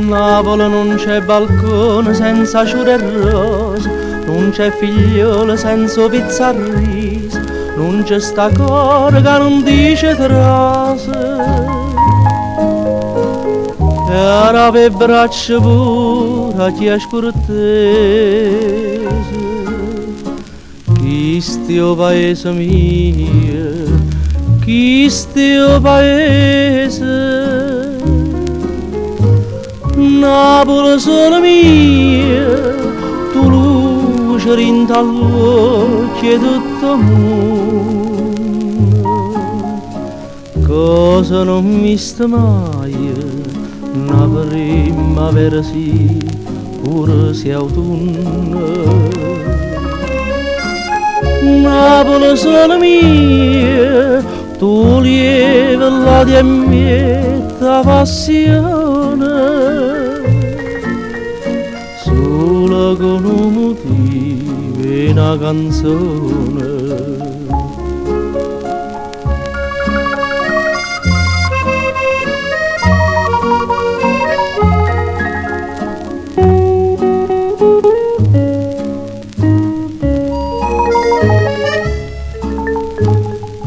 Napoli non c'è balcone senza ciure e rose, non c'è figliolo senza pizza e riso, non c'è sta cor che non dice frase. E ora per braccia pure chi è scortese, chi stia paese mio, chi stia paese. Napoli sola mia, tu luce rinta all'occhio tutto mondo. Cosa non mi sta mai, una primavera sì, pure se autunno. Napoli sola mia, tu lieve la di mieta passione. Solo con un motivo e una canzone.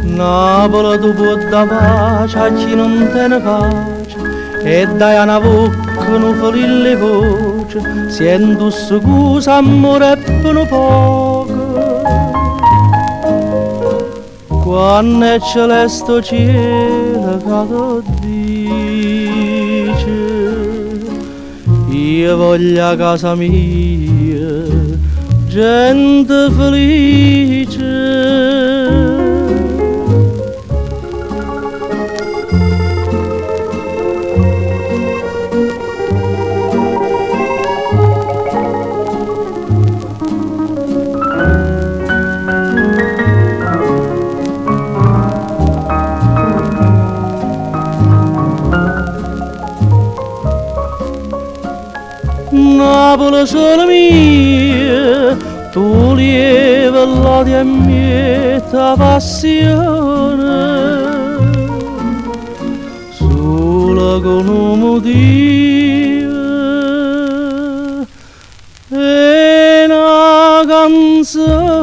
Napoli tu può da pace a chi non te ne pace e dai una bocca non fa le voci, sento scusa amore e per poco. Quando è celeste cielo che lo dice, io voglio a casa mia gente felice. Napoli sola mia, tu lieve la di mieta passione. Solo con un motivo e una canzone.